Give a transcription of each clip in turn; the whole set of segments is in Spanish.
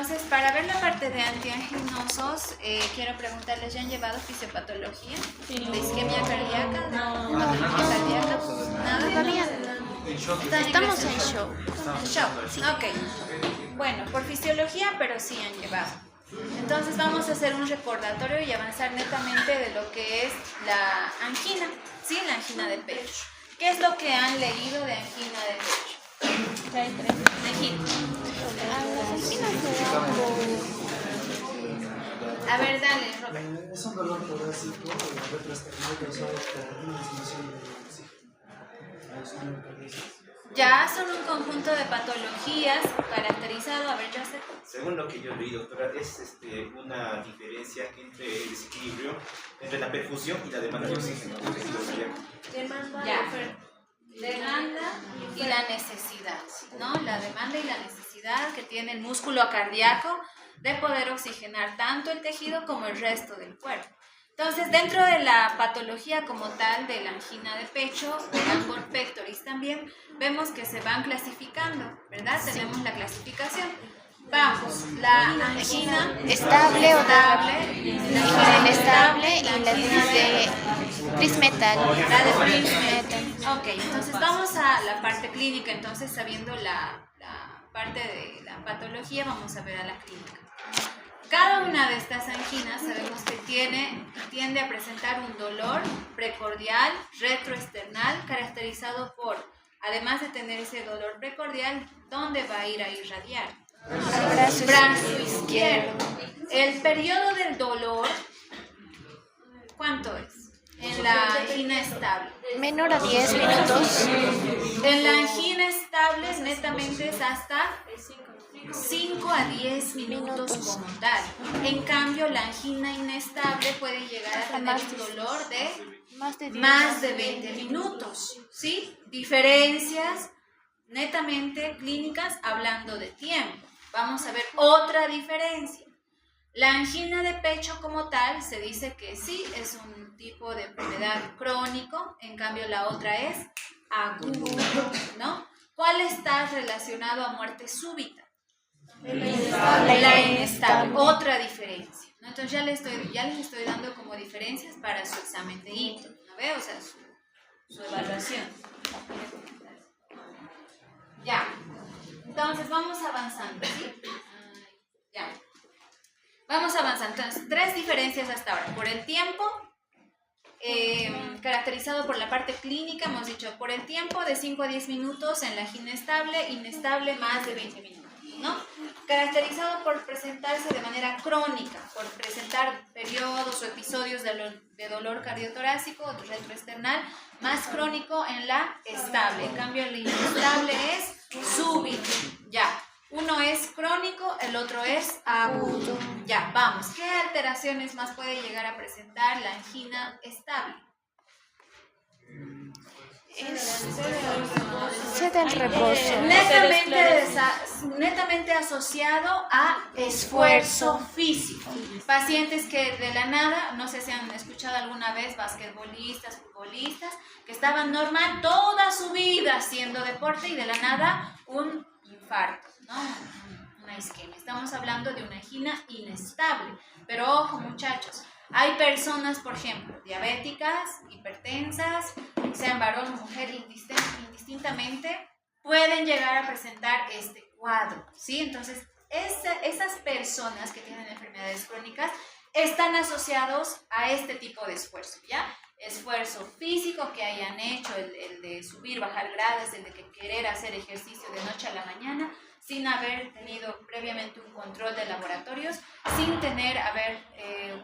Entonces, para ver la parte de antianginosos, quiero preguntarles, ¿ya han llevado fisiopatología? Sí. ¿De isquemia cardíaca? No. ¿Cardíaca? ¿Nada? Todavía estamos en show. En shock. Ok. Bueno, por fisiología, pero sí han llevado. Entonces vamos a hacer un recordatorio y avanzar netamente de lo que es la angina, ¿sí? La angina de pecho. ¿Qué es lo que han leído de angina de pecho? Ya hay 3. Angina. Las anginas se dan A ver, dale, Robert. Es un dolor torácico retroesternal causado por una disminución de oxígeno. Ya son un conjunto de patologías caracterizado, a ver, yo sé. Según lo que yo leí, doctora, es una diferencia entre el desequilibrio entre la perfusión y la demanda de oxígeno. Ya, demanda y la necesidad, ¿no? La demanda y la necesidad que tiene el músculo cardíaco de poder oxigenar tanto el tejido como el resto del cuerpo. Entonces, dentro de la patología como tal de la angina de pecho, de Angor pectoris también, vemos que se van clasificando, ¿verdad? Sí. Tenemos la clasificación. Vamos, la angina estable o estable, la inestable y la de Prismetal. La de Prismetal. Ok, entonces vamos a la parte clínica. Entonces, sabiendo la parte de la patología, vamos a ver a la clínica. Cada una de estas anginas sabemos que tiende a presentar un dolor precordial, retroesternal, caracterizado por, además de tener ese dolor precordial, ¿dónde va a irradiar? Brazo izquierdo. El periodo del dolor, ¿cuánto es? En la angina estable. Menor a 10 minutos. En la angina estable netamente es hasta 5 a 10 minutos como tal. En cambio, la angina inestable puede llegar a tener un dolor de más de 20 minutos. ¿Sí? Diferencias netamente clínicas hablando de tiempo. Vamos a ver otra diferencia. La angina de pecho como tal se dice que sí es un tipo de enfermedad crónico, en cambio la otra es agudo, ¿no? ¿Cuál está relacionado a muerte súbita? La inestable, otra diferencia, ¿no? Entonces ya les estoy dando como diferencias para su examen de hito, ¿no ve? O sea, su evaluación. Ya, entonces vamos avanzando, ¿sí? Ya. Vamos avanzando. Entonces, 3 diferencias hasta ahora. Por el tiempo, caracterizado por la parte clínica, hemos dicho, por el tiempo de 5 a 10 minutos en la angina estable, inestable más de 20 minutos, ¿no? Caracterizado por presentarse de manera crónica, por presentar periodos o episodios de dolor cardiotorácico o retroesternal, más crónico en la estable. En cambio, el inestable es súbito, ya. Uno es crónico, el otro es agudo. Ya, vamos. ¿Qué alteraciones más puede llegar a presentar la angina estable? Cede el reposo. Netamente asociado a esfuerzo físico. Pacientes que de la nada, no sé si han escuchado alguna vez, basquetbolistas, futbolistas, que estaban normal toda su vida haciendo deporte y de la nada un infarto, ¿no? Una isquemia. Estamos hablando de una angina inestable. Pero ojo, muchachos, hay personas, por ejemplo, diabéticas, hipertensas, sean varón o mujer, indistintamente, pueden llegar a presentar este cuadro, ¿sí? Entonces, esas personas que tienen enfermedades crónicas están asociados a este tipo de esfuerzo, ¿ya? Esfuerzo físico que hayan hecho, el de subir, bajar gradas, el de querer hacer ejercicio de noche a la mañana, sin haber tenido previamente un control de laboratorios, sin tener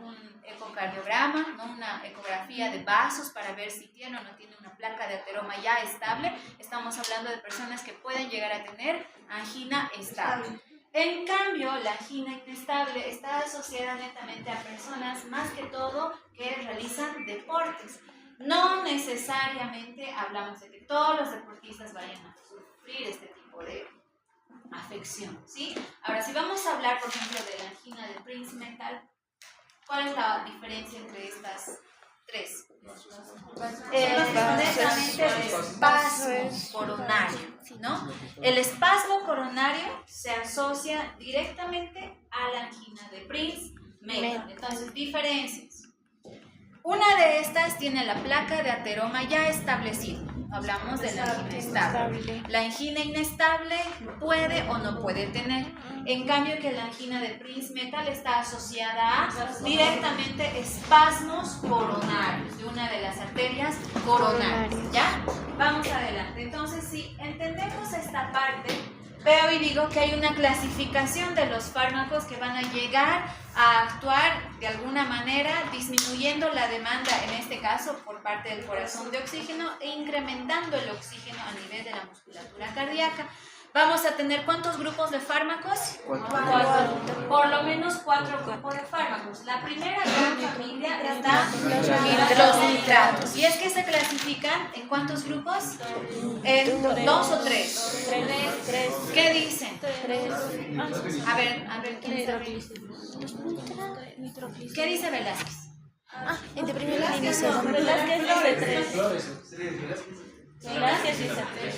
un ecocardiograma, ¿no? Una ecografía de vasos para ver si tiene o no tiene una placa de ateroma ya estable. Estamos hablando de personas que pueden llegar a tener angina estable. En cambio, la angina inestable está asociada netamente a personas, más que todo, que realizan deportes. No necesariamente hablamos de que todos los deportistas vayan a sufrir este tipo de afección, ¿sí? Ahora, si vamos a hablar, por ejemplo, de la angina de Prismetal, ¿cuál es la diferencia entre estas 3. Netamente el espasmo coronario, ¿no? El espasmo coronario se asocia directamente a la angina de Prince-Metal. Entonces, diferencias. Una de estas tiene la placa de ateroma ya establecida. Hablamos de la angina estable. La angina inestable puede o no puede tener. En cambio que la angina de Prince-Metal está asociada a directamente espasmos coronarios de una de las arterias coronarias. ¿Ya? Vamos adelante. Entonces, si entendemos esta parte, veo y digo que hay una clasificación de los fármacos que van a llegar a actuar de alguna manera disminuyendo la demanda, en este caso por parte del corazón, de oxígeno e incrementando el oxígeno a nivel de la musculatura cardíaca. Vamos a tener ¿cuántos grupos de fármacos? 4. Por lo menos 4 grupos de fármacos. La primera gran familia está los nitratos. ¿Y es que se clasifican en cuántos grupos? ¿En 2 o 3? 3. ¿Qué dicen? 3. A ver, ¿quién sabe? ¿Qué dice Velázquez? En de primera división. Velázquez dice 3. Velázquez dice 3.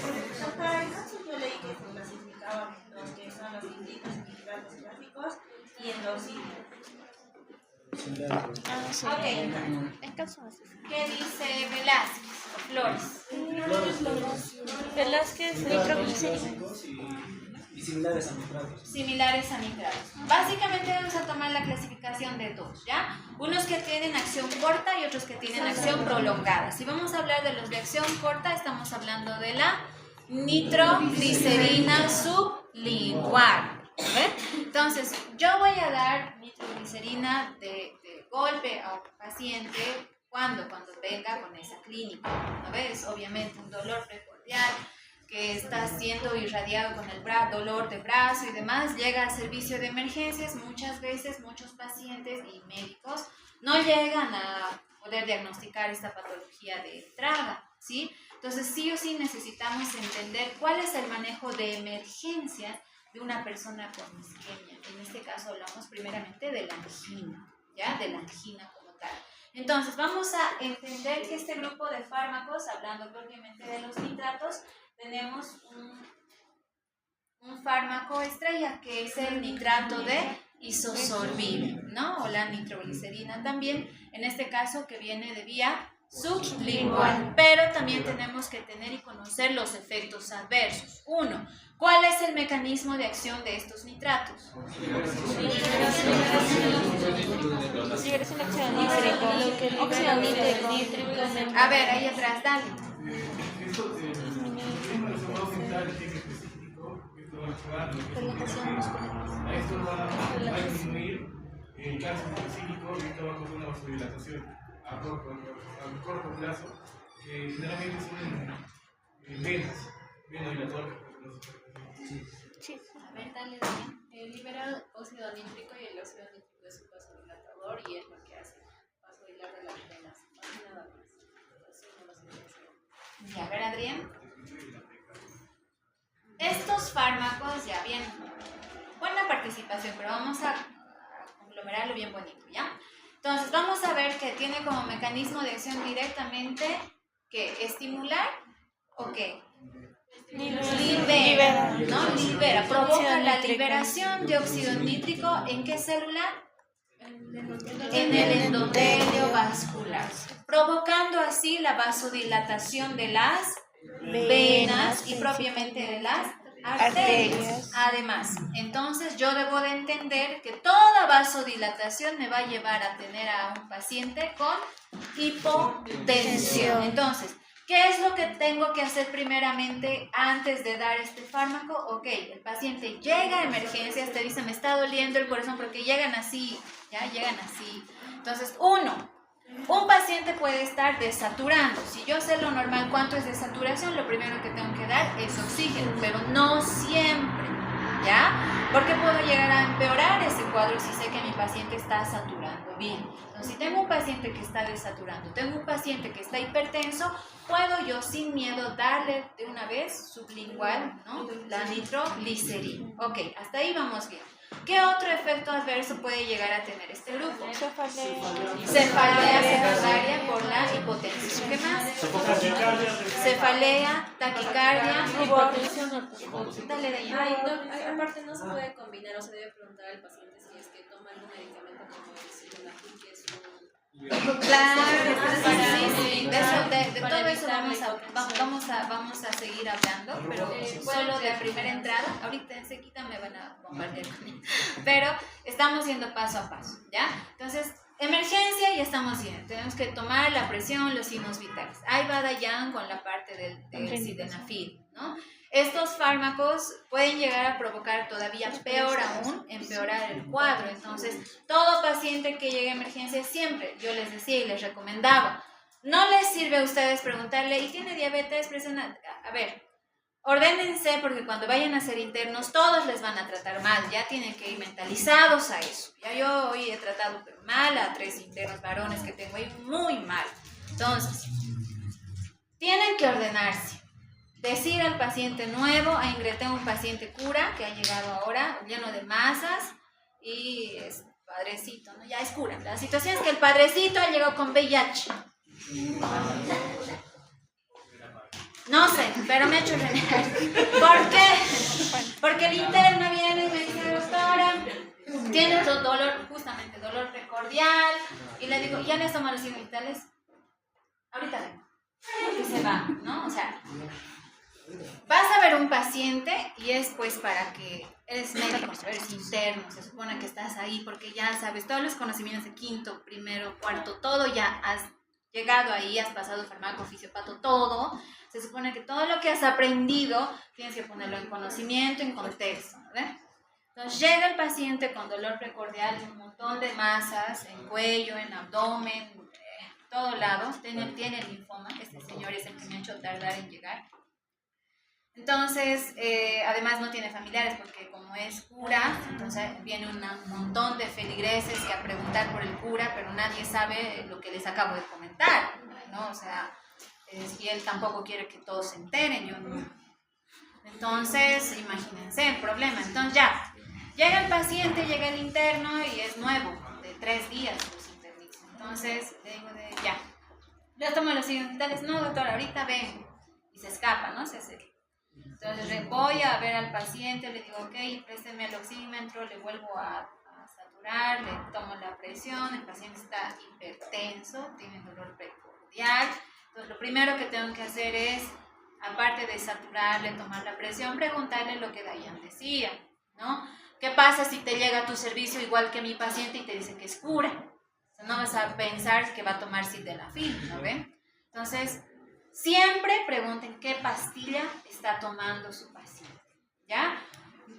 Yo leí que se clasificaban en lo que son los nitritos, nitratos clásicos y endocitos. Sí. ¿Qué dice Velázquez? Flores. Velázquez Y similares a nitratos. Similares a nitratos. Básicamente vamos a tomar la clasificación de dos, ¿ya? Unos que tienen acción corta y otros que tienen acción prolongada. Si vamos a hablar de los de acción corta, estamos hablando de la nitroglicerina sublingual. Entonces, yo voy a dar nitroglicerina de golpe a un paciente cuando venga con esa clínica. ¿No ves? Obviamente un dolor precordial que está siendo irradiado con el dolor de brazo y demás, llega al servicio de emergencias. Muchas veces muchos pacientes y médicos no llegan a poder diagnosticar esta patología de entrada, ¿sí? Entonces sí o sí necesitamos entender cuál es el manejo de emergencias de una persona con isquemia. En este caso hablamos primeramente de la angina, ¿ya? De la angina como tal. Entonces vamos a entender que este grupo de fármacos, hablando propiamente de los nitratos, tenemos un fármaco estrella que es el nitrato de isosorbida, ¿no? O la nitroglicerina también, en este caso que viene de vía sublingual. Pero también tenemos que tener y conocer los efectos adversos. 1. ¿Cuál es el mecanismo de acción de estos nitratos? A ver, ahí atrás, dale. Esto va a disminuir el cáncer específico y esto va a causar una vasodilatación a corto plazo, que generalmente son venas dilatadoras. Sí. A ver, dale, dale. Libera óxido nítrico y el óxido nítrico es un vasodilatador y es lo que hace vasodilatar las venas. No nada más. Y a ver, Adrián. Estos fármacos, ya bien, buena participación, pero vamos a conglomerarlo bien bonito, ¿ya? Entonces, vamos a ver que tiene como mecanismo de acción directamente que estimular o qué. Libera, ¿no? Libera, provoca la liberación de óxido nítrico. ¿En qué célula? En el endotelio vascular, provocando así la vasodilatación de las venas y propiamente de las arterias. Además, entonces yo debo de entender que toda vasodilatación me va a llevar a tener a un paciente con hipotensión. Entonces, ¿qué es lo que tengo que hacer primeramente antes de dar este fármaco? Ok, el paciente llega a emergencias, te dice me está doliendo el corazón porque llegan así, ya llegan así. Entonces, un paciente puede estar desaturando. Si yo sé lo normal cuánto es de saturación, lo primero que tengo que dar es oxígeno, pero no siempre, ¿ya? Porque puedo llegar a empeorar ese cuadro si sé que mi paciente está saturando bien. Entonces, si tengo un paciente que está desaturando, tengo un paciente que está hipertenso, puedo yo sin miedo darle de una vez sublingual, ¿no? La nitroglicerina. Ok, hasta ahí vamos bien. ¿Qué otro efecto adverso puede llegar a tener este grupo? Cefalea. Cefalea secundaria por la hipotensión. ¿Qué más? Cefalea, taquicardia, dale de ahí. Ay, no, aparte no se puede combinar o se debe preguntar al paciente si es que toma algún medicamento como el sildenafil, que es un... Claro, sí, de todo eso vamos a seguir hablando, pero solo de primera entrada, ahorita enseguida me van a bombardear con él, pero estamos yendo paso a paso, ¿ya? Entonces, emergencia, ya estamos yendo, tenemos que tomar la presión, los signos vitales. Ahí va Dayan con la parte del sildenafil, ¿no? Estos fármacos pueden llegar a provocar todavía peor aún, empeorar el cuadro. Entonces, todo paciente que llegue a emergencia siempre, yo les decía y les recomendaba, no les sirve a ustedes preguntarle, ¿y tiene diabetes? Presión? A ver, ordénense porque cuando vayan a ser internos todos les van a tratar mal, ya tienen que ir mentalizados a eso. Ya yo hoy he tratado mal a 3 internos varones que tengo ahí, muy mal. Entonces, tienen que ordenarse. Decir al paciente nuevo, ingresé un paciente cura que ha llegado ahora, lleno de masas, y es padrecito, ¿no? Ya es cura. La situación es que el padrecito ha llegado con VIH. No sé, pero me ha hecho renegar. ¿Por qué? Porque el interno viene y me dice, doctora, tiene otro dolor, justamente dolor precordial, y le digo, ¿ya le has tomado los signos vitales? Ahorita vengo. Y se va, ¿no? O sea, vas a ver un paciente y es pues para que eres médico, eres interno, se supone que estás ahí porque ya sabes todos los conocimientos de quinto, primero, cuarto, todo ya has llegado ahí, has pasado farmaco, fisiopato, todo. Se supone que todo lo que has aprendido tienes que ponerlo en conocimiento, en contexto, ¿verdad? Entonces llega el paciente con dolor precordial, un montón de masas en cuello, en abdomen, todo lado, tiene linfoma. Este señor es el que me ha hecho tardar en llegar. Entonces, además no tiene familiares porque como es cura, entonces viene un montón de feligreses que a preguntar por el cura, pero nadie sabe lo que les acabo de comentar, ¿no? O sea, y él tampoco quiere que todos se enteren, yo no. Entonces, imagínense el problema. Entonces ya, llega el paciente, llega el interno y es nuevo, de 3 días los internistas. Entonces, le digo ya tomo los signos vitales, no doctor, ahorita vengo. Y se escapa, ¿no? Se hace. Entonces voy a ver al paciente, le digo, ok, présteme el oxímetro, le vuelvo a saturar, le tomo la presión, el paciente está hipertenso, tiene dolor precordial. Entonces lo primero que tengo que hacer es, aparte de saturarle, tomar la presión, preguntarle lo que Dayan decía, ¿no? ¿Qué pasa si te llega a tu servicio igual que mi paciente y te dice que es cura? O sea, no vas a pensar que va a tomar sildenafil, ¿no ven? Entonces, siempre pregunten qué pastilla está tomando su paciente, ¿ya?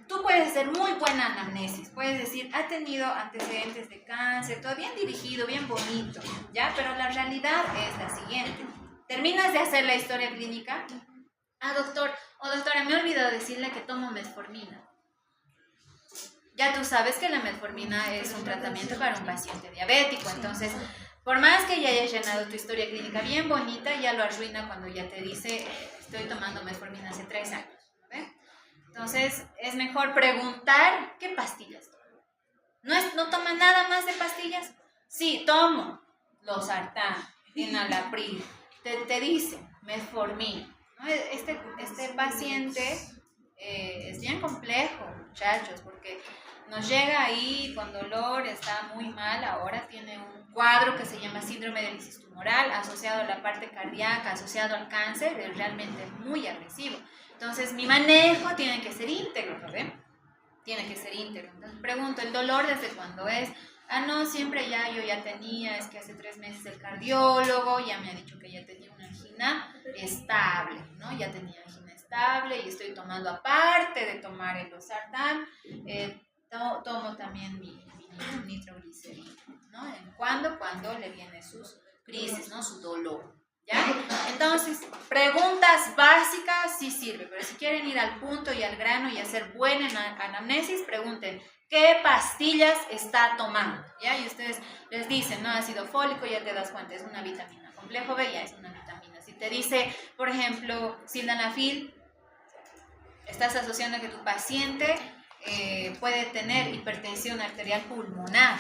Tú puedes hacer muy buena anamnesis, puedes decir, ha tenido antecedentes de cáncer, todo bien dirigido, bien bonito, ¿ya? Pero la realidad es la siguiente. Terminas de hacer la historia clínica, doctor o doctora, me he olvidado decirle que tomo metformina. Ya tú sabes que la metformina es un tratamiento para un paciente diabético, entonces, por más que ya hayas llenado tu historia clínica bien bonita, ya lo arruina cuando ya te dice, estoy tomando metformina hace 3 años. ¿Ve? Entonces, es mejor preguntar, ¿qué pastillas tomo? ¿No toma nada más de pastillas? Sí, tomo losartán, enalapril, te dice metformina. ¿No? Este paciente es bien complejo, muchachos, porque nos llega ahí con dolor, está muy mal, ahora tiene un cuadro que se llama síndrome de lisis tumoral, asociado a la parte cardíaca, asociado al cáncer, es realmente muy agresivo. Entonces, mi manejo tiene que ser íntegro, ¿no ven? Tiene que ser íntegro. Entonces, pregunto, ¿el dolor desde cuándo es? No, siempre yo ya tenía, es que hace 3 meses el cardiólogo ya me ha dicho que ya tenía una angina estable, ¿no? Ya tenía angina estable y estoy tomando, aparte de tomar el losartán, tomo también mi nitroglicerina, ¿no? Cuando le vienen sus crisis, ¿no? Su dolor, ¿ya? Entonces, preguntas básicas sí sirve, pero si quieren ir al punto y al grano y hacer buena anamnesis, pregunten, ¿qué pastillas está tomando? ¿Ya? Y ustedes les dicen, ¿no? Ácido fólico, ya te das cuenta, es una vitamina. Complejo B ya es una vitamina. Si te dice, por ejemplo, sildenafil, estás asociando que tu paciente puede tener hipertensión arterial pulmonar,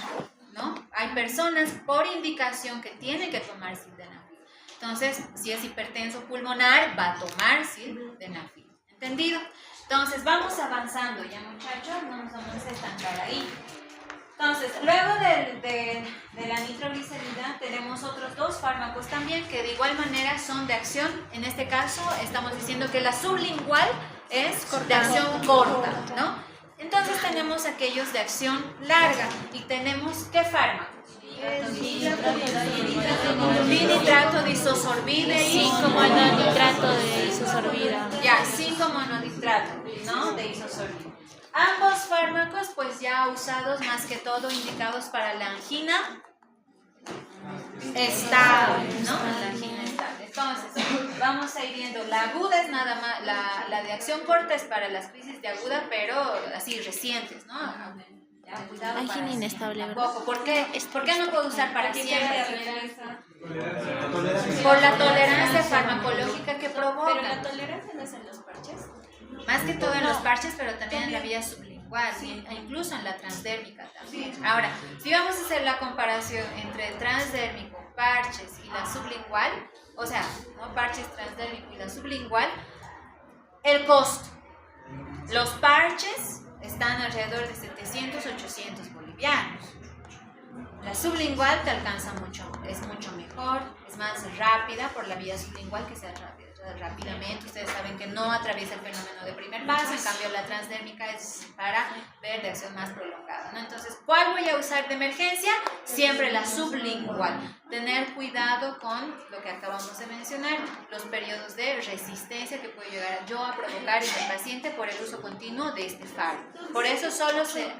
¿no? Hay personas por indicación que tienen que tomar sildenafil. Entonces, si es hipertenso pulmonar, va a tomar sildenafil. ¿Entendido? Entonces, vamos avanzando ya, muchachos, no nos vamos a estancar ahí. Entonces, luego de la nitroglicerina tenemos otros dos fármacos también que de igual manera son de acción. En este caso estamos diciendo que la sublingual es de acción corta, ¿no? Entonces tenemos aquellos de acción larga y tenemos ¿qué fármacos? Binitrato de isosorbida y 5-mononitrato de isosorbida. ya, 5-mononitrato, ¿no? De isosorbida. Ambos fármacos pues ya usados más que todo indicados para la angina estable, ¿no? La angina estable. Entonces, vamos a ir viendo, la aguda es nada más, la de acción corta es para las crisis de aguda, pero así recientes, ¿no? Ya, cuidado Angina para inestable, ¿verdad? tampoco. ¿Por qué no puedo usar para siempre? Tolerancia. Por la tolerancia farmacológica que provoca. Pero la tolerancia no es en los parches. Más que todo en los parches, pero también en la vía sublingual, e incluso en la transdérmica también. Ahora, si vamos a hacer la comparación entre el transdérmico, parches y la sublingual, o sea, ¿no? Parches, transdérmico y la sublingual, el costo. Los parches están alrededor de 700, 800 bolivianos. La sublingual te alcanza mucho, es mucho mejor, es más rápida por la vía sublingual que sea rápidamente. Ustedes saben que no atraviesa el fenómeno de primer paso, en cambio la transdérmica es para ver de acción más prolongada, ¿no? Entonces, ¿cuál voy a usar de emergencia? Siempre la sublingual. Tener cuidado con lo que acabamos de mencionar, los periodos de resistencia que puede llegar a provocar en el paciente por el uso continuo de este fármaco. Por eso solo se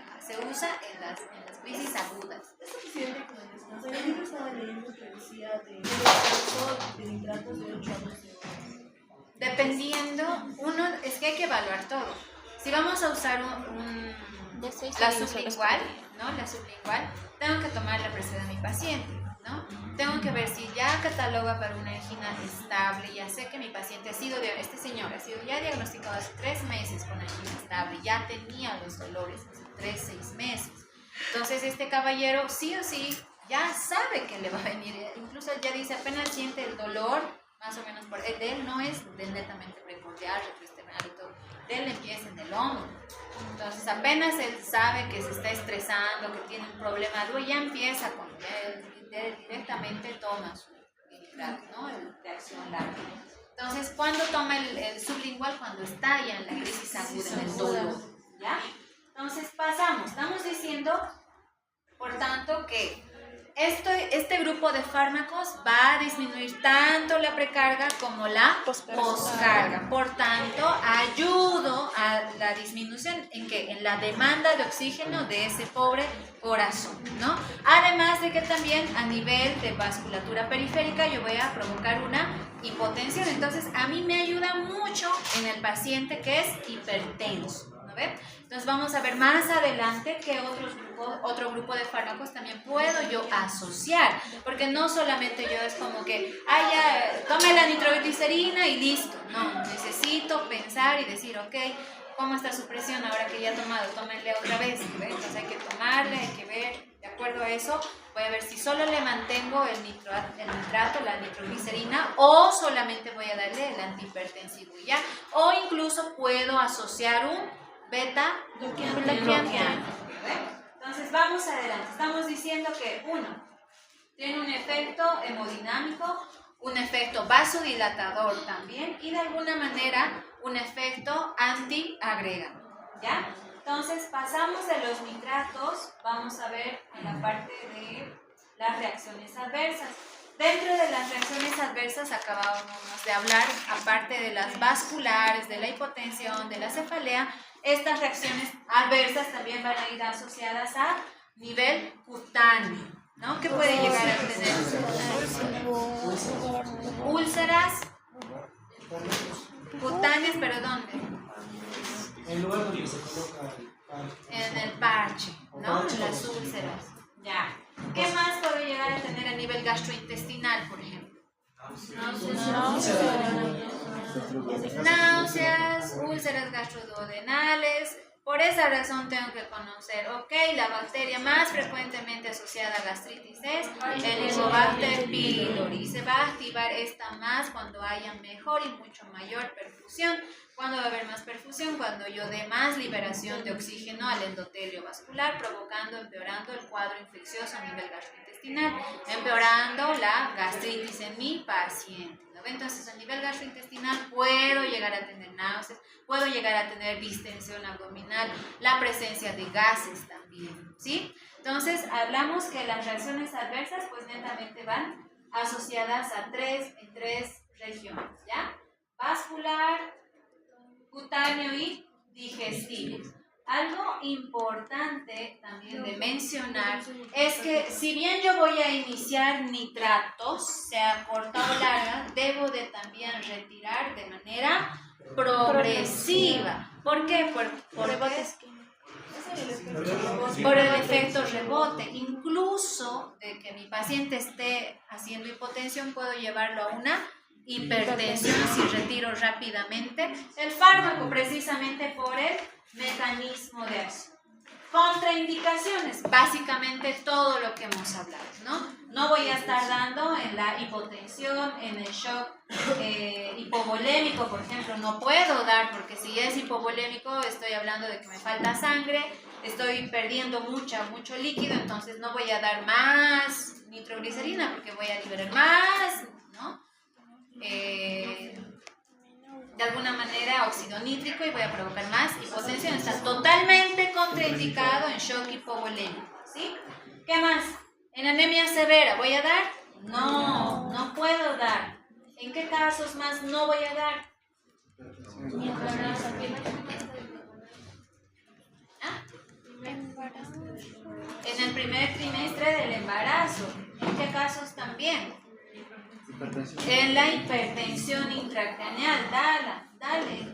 usa en las crisis agudas. Es suficiente con el descanso. Yo mismo estaba leyendo que decía de descanso de nitratos de 8 a 12 horas. Dependiendo, es que hay que evaluar todo. Si vamos a usar la sublingual, ¿no? La sublingual, tengo que tomar la presión de mi paciente, ¿no? Tengo que ver si ya cataloga para una angina estable, ya sé que mi paciente este señor ha sido ya diagnosticado hace 3 meses con angina estable, ya tenía los dolores hace 3-6 meses. Entonces este caballero sí o sí ya sabe que le va a venir, incluso ya dice apenas siente el dolor, más o menos de él no es del netamente precordial, retroesternal y todo, de él empieza en el hombro. Entonces apenas él sabe que se está estresando, que tiene un problema, luego ya empieza con él, directamente toma su nitrato, ¿no? De acción larga. Entonces, ¿cuándo toma el sublingual? Cuando está ya en la crisis aguda, en el dolor, ¿ya? Entonces estamos diciendo, por tanto, que este grupo de fármacos va a disminuir tanto la precarga como la poscarga. Por tanto, ayudo a la disminución en la demanda de oxígeno de ese pobre corazón, ¿no? Además de que también a nivel de vasculatura periférica yo voy a provocar una hipotensión. Entonces, a mí me ayuda mucho en el paciente que es hipertenso, ¿no ve? Entonces vamos a ver más adelante qué otro grupo de fármacos también puedo yo asociar, porque no solamente yo es como que, ya, tome la nitroglicerina y listo, no, necesito pensar y decir, ok, ¿cómo está su presión ahora que ya ha tomado? Tómenle otra vez, ¿ve? Entonces hay que tomarle, hay que ver, de acuerdo a eso, voy a ver si solo le mantengo el nitrato, la nitroglicerina, o solamente voy a darle el antihipertensivo, ¿ya? O incluso puedo asociar un beta-glucano. Entonces vamos adelante. Estamos diciendo que tiene un efecto hemodinámico, un efecto vasodilatador también y de alguna manera un efecto antiagregante, ¿ya? Entonces pasamos de los nitratos, vamos a ver en la parte de las reacciones adversas. Dentro de las reacciones adversas acabábamos de hablar, aparte de las vasculares, de la hipotensión, de la cefalea, estas reacciones adversas también van a ir asociadas a nivel cutáneo, ¿no? ¿Qué puede llegar a tener? Úlceras cutáneas, ¿pero dónde? En lugar donde se coloca En el parche, ¿no? En las úlceras. Ya. ¿Qué más puede llegar a tener a nivel gastrointestinal, por ejemplo? Náuseas, úlceras gastroduodenales, Por esa razón tengo que conocer, ok, la bacteria más frecuentemente asociada a gastritis es el Helicobacter pylori. Se va a activar esta más cuando haya mejor y mucho mayor perfusión. ¿Cuándo va a haber más perfusión? Cuando yo dé más liberación de oxígeno al endotelio vascular, empeorando el cuadro infeccioso a nivel gastrointestinal, empeorando la gastritis en mi paciente. Entonces, a nivel gastrointestinal puedo llegar a tener náuseas, puedo llegar a tener distensión abdominal, la presencia de gases también, ¿sí? Entonces, hablamos que las reacciones adversas, pues netamente van asociadas a tres regiones, ¿ya? Vascular, cutáneo y digestivo. Algo importante también de mencionar es que si bien yo voy a iniciar nitratos, sea corta o larga, debo de también retirar de manera progresiva. ¿Por qué? Por el efecto rebote. Incluso de que mi paciente esté haciendo hipotensión, puedo llevarlo a una hipertensión si retiro rápidamente el fármaco, precisamente por el mecanismo de acción. Contraindicaciones, básicamente todo lo que hemos hablado, ¿no? No voy a estar dando en la hipotensión, en el shock hipovolémico, por ejemplo, no puedo dar, porque si es hipovolémico estoy hablando de que me falta sangre, estoy perdiendo mucho líquido, entonces no voy a dar más nitroglicerina porque voy a liberar más, ¿no? De alguna manera óxido nítrico y voy a provocar más hipotensión. Está totalmente contraindicado en shock hipovolémico, ¿sí? ¿Qué más? ¿En anemia severa voy a dar? No puedo dar. ¿En qué casos más no voy a dar? En el primer trimestre del embarazo. ¿En qué casos también? En la hipertensión intracraneal, dale.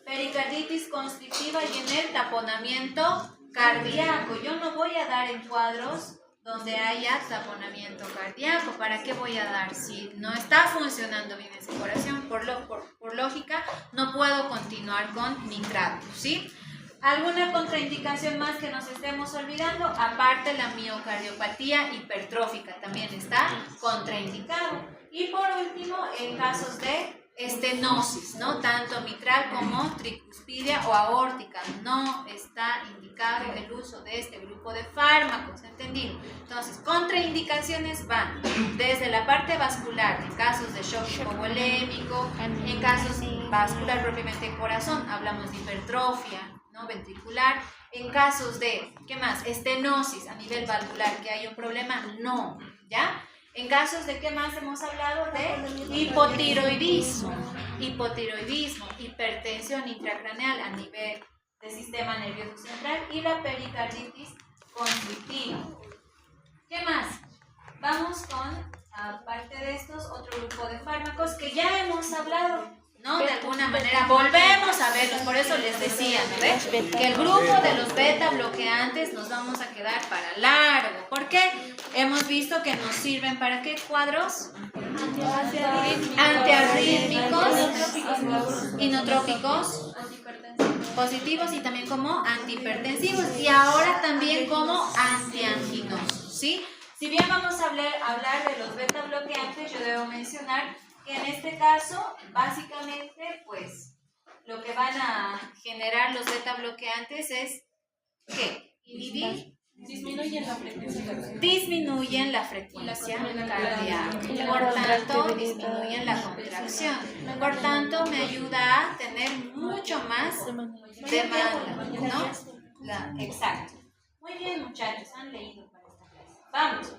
Pericarditis constrictiva y en el taponamiento cardíaco. Yo no voy a dar en cuadros donde haya taponamiento cardíaco. ¿Para qué voy a dar? Si no está funcionando bien esa corazón, por lógica, no puedo continuar con nitratos, ¿sí? ¿Alguna contraindicación más que nos estemos olvidando? Aparte, la miocardiopatía hipertrófica también está contraindicado. Y por último, en casos de estenosis, ¿no? Tanto mitral como tricuspidia o aórtica. No está indicado el uso de este grupo de fármacos, ¿entendido? Entonces, contraindicaciones van desde la parte vascular, en casos de shock hipovolémico, en casos vascular propiamente de corazón, hablamos de hipertrofia, ¿no? Ventricular. En casos de, ¿qué más? Estenosis a nivel valvular, que hay un problema, no, ¿ya? En casos de, ¿qué más hemos hablado? De hipotiroidismo, hipertensión intracraneal a nivel del sistema nervioso central y la pericarditis constrictiva. ¿Qué más? Vamos con, aparte de estos, otro grupo de fármacos que ya hemos hablado, ¿no? De alguna manera volvemos a verlos, por eso les decía, ¿no ves? Que el grupo de los beta bloqueantes nos vamos a quedar para largo. ¿Por qué? Hemos visto que nos sirven para qué cuadros? Antiarrítmicos, inotrópicos, positivos y también como antihipertensivos y ahora también como antianginosos, ¿sí? Si bien vamos a hablar de los beta bloqueantes, yo debo mencionar que en este caso, básicamente, pues, lo que van a generar los beta bloqueantes es, ¿qué? Inhibir. Disminuyen la frecuencia cardíaca. Disminuyen la frecuencia cardíaca. Por tanto, disminuyen la contracción. Por tanto, me ayuda a tener mucho más demanda, ¿no? Exacto. Muy bien, muchachos, han leído para esta clase. Vamos.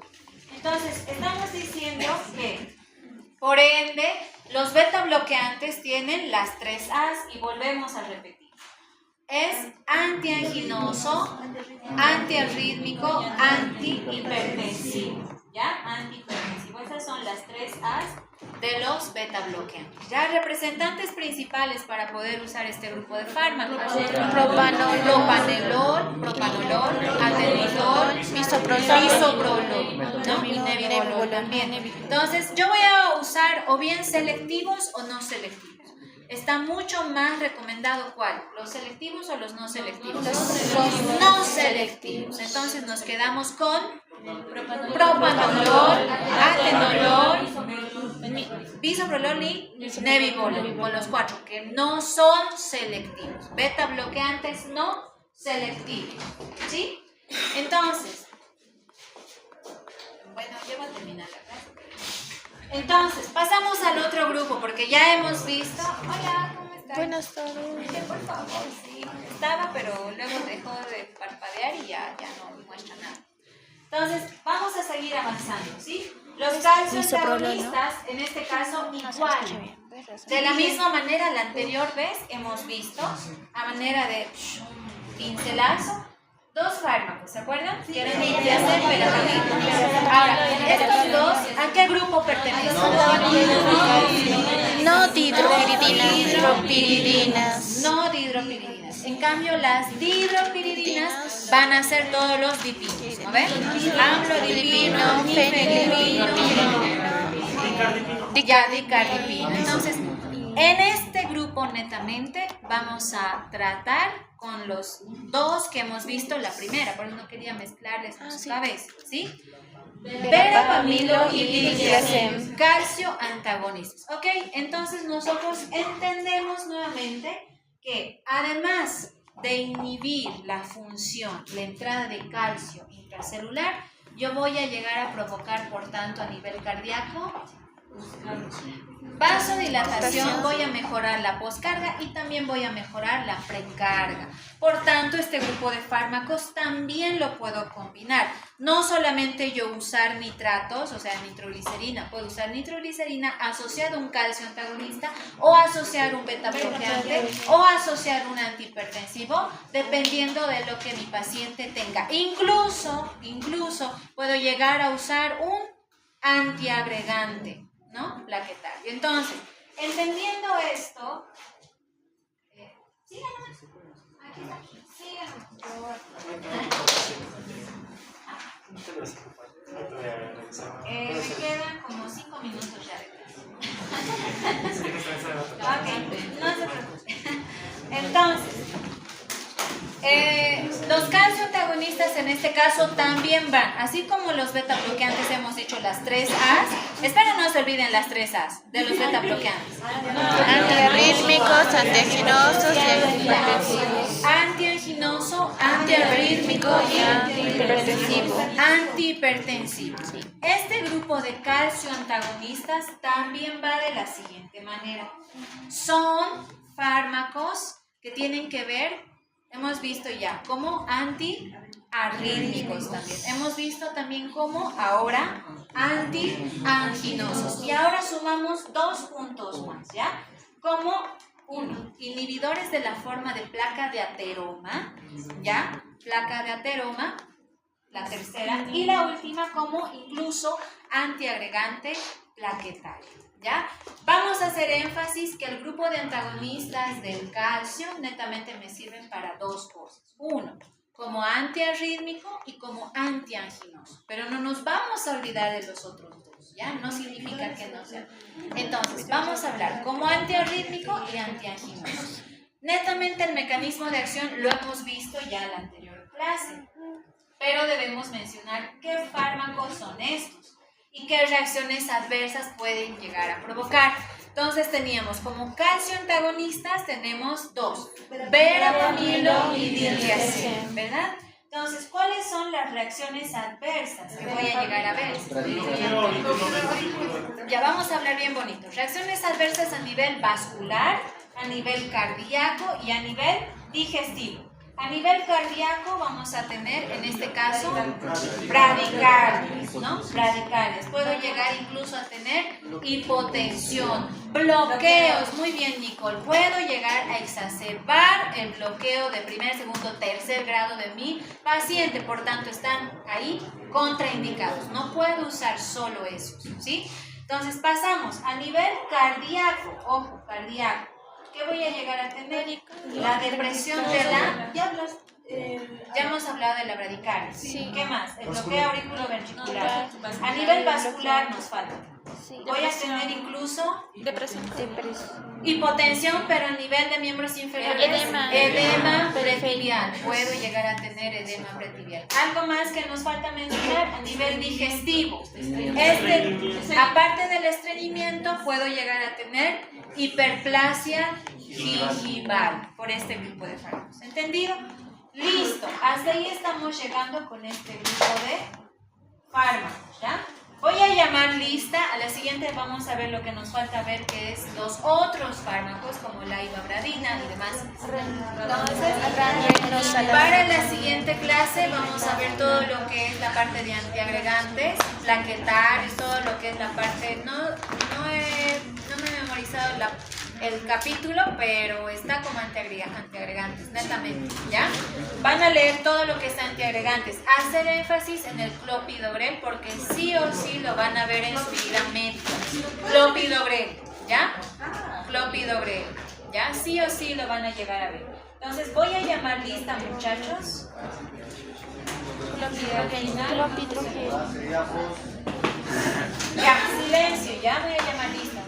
Entonces, estamos diciendo que, por ende, los beta bloqueantes tienen las 3 A's y volvemos a repetir. Es antianginoso, antiarrítmico, antihipertensivo. ¿Ya? Antihipertensivo. Esas son las 3 A's de los beta bloqueantes. Ya, representantes principales para poder usar este grupo de fármacos: propanolol, atenolol, bisoprolol, ¿no? Y nebivolol también. Entonces, yo voy a usar o bien selectivos o no selectivos. está mucho más recomendado ¿cuál? ¿Los selectivos o los no selectivos? Los no selectivos. Entonces nos quedamos con propanolol, atenolol, bisoprolol y nebivolol, con los 4 que no son selectivos. Beta bloqueantes no selectivos. ¿Sí? Entonces, bueno, ya voy a terminar la clase. Entonces, pasamos al otro grupo porque ya hemos visto. Hola, ¿cómo estás? Buenas tardes. Por favor, sí. Estaba, pero luego dejó de parpadear y ya no muestra nada. Entonces, vamos a seguir avanzando, ¿sí? Los calcioantagonistas, en este caso, igual. De la misma manera, la anterior vez hemos visto, a manera de pincelazo, 2 fármacos, ¿se acuerdan? Que eran diazepam y betamil. Ahora, estos dos, ¿a qué grupo pertenecen? No dihidropiridinas. No dihidropiridinas. En cambio, las dihidropiridinas van a ser todos los dipinos, ¿no ven? Amlodipino, fenilipino, dicardipino. Entonces, en este grupo netamente vamos a tratar con los 2 que hemos visto la primera, por eso no quería mezclarles en su cabeza, ¿sí? Verapamilo y diltiazem, calcio antagonistas. Ok, entonces nosotros entendemos nuevamente que además de inhibir la función, la entrada de calcio intracelular, yo voy a llegar a provocar, por tanto, a nivel cardíaco, vasodilatación, voy a mejorar la poscarga y también voy a mejorar la precarga. Por tanto, este grupo de fármacos también lo puedo combinar. No solamente yo usar nitratos, o sea, nitroglicerina, puedo usar nitroglicerina asociado a un calcio antagonista o asociar un beta bloqueante o asociar un antihipertensivo, dependiendo de lo que mi paciente tenga. Incluso puedo llegar a usar un antiagregante, ¿no? Plaquetario. Entonces, entendiendo esto, síganos. Aquí está. Síganos, por favor. Me quedan como 5 minutos ya de clase. Ok, no se preocupe. Entonces, los calcioantagonistas en este caso también van, así como los beta bloqueantes hemos dicho las 3 A's. Espero no se olviden las 3 A's de los beta bloqueantes. Antiarrítmicos, antianginosos y antihipertensivos. Antianginoso, antiarrítmico y Antihipertensivo. antihipertensivo. Este grupo de calcioantagonistas también va de la siguiente manera. Son fármacos que tienen que ver, hemos visto ya, como antiarrítmicos también. Hemos visto también como ahora antianginosos. Y ahora sumamos 2 puntos más, ¿ya? Como 1, inhibidores de la forma de placa de ateroma, ¿ya? Placa de ateroma, la tercera. Y la última como incluso antiagregante plaquetario. ¿Ya? Vamos a hacer énfasis que el grupo de antagonistas del calcio netamente me sirven para 2 cosas. 1, como antiarrítmico y como antianginoso. Pero no nos vamos a olvidar de los otros 2, ¿ya? No significa que no sean. Entonces, vamos a hablar como antiarrítmico y antianginoso. Netamente el mecanismo de acción lo hemos visto ya en la anterior clase. Pero debemos mencionar qué fármacos son estos y qué reacciones adversas pueden llegar a provocar. Entonces teníamos como calcioantagonistas, tenemos 2, verapamilo y diltiazem, ¿verdad? Entonces, ¿cuáles son las reacciones adversas que voy a llegar a ver? Ya vamos a hablar bien bonito. Reacciones adversas a nivel vascular, a nivel cardíaco y a nivel digestivo. A nivel cardíaco vamos a tener, en este caso, bradicardias, ¿no? Bradicardias. Puedo llegar incluso a tener hipotensión, bloqueos. Muy bien, Nicole. Puedo llegar a exacerbar el bloqueo de primer, segundo, tercer grado de mi paciente. Por tanto, están ahí contraindicados. No puedo usar solo esos, ¿sí? Entonces, pasamos a nivel cardíaco. Ojo, cardíaco. ¿Qué voy a llegar a tener? La depresión de la... Ya hemos hablado de la bradicardia. Sí. ¿Qué más? El bloqueo auriculoventricular. A nivel vascular nos falta. Voy a tener incluso Depresión. hipotensión, pero a nivel de miembros inferiores. Edema pretibial. Puedo llegar a tener edema pretibial. Algo más que nos falta mencionar a nivel digestivo. Aparte del estreñimiento, puedo llegar a tener hiperplasia gingival por este grupo de fármacos. ¿Entendido? Listo. Hasta ahí estamos llegando con este grupo de fármacos, ¿ya? Voy a llamar lista. A la siguiente vamos a ver lo que nos falta ver, que es los otros fármacos como la ibabradina y demás. Entonces, para la siguiente clase vamos a ver todo lo que es la parte de antiagregantes, plaquetarios, todo lo que es la parte... No me he memorizado el capítulo, pero está como antiagregantes, netamente, ¿ya? Van a leer todo lo que es antiagregantes. Hacer énfasis en el clopidogrel, porque sí o sí lo van a ver en su vida médica. Clopidogrel, ¿ya? Clopidogrel, ¿ya? Sí o sí lo van a llegar a ver. Entonces voy a llamar lista, muchachos. Clopidogrel. Ya, silencio, ya voy a llamar lista.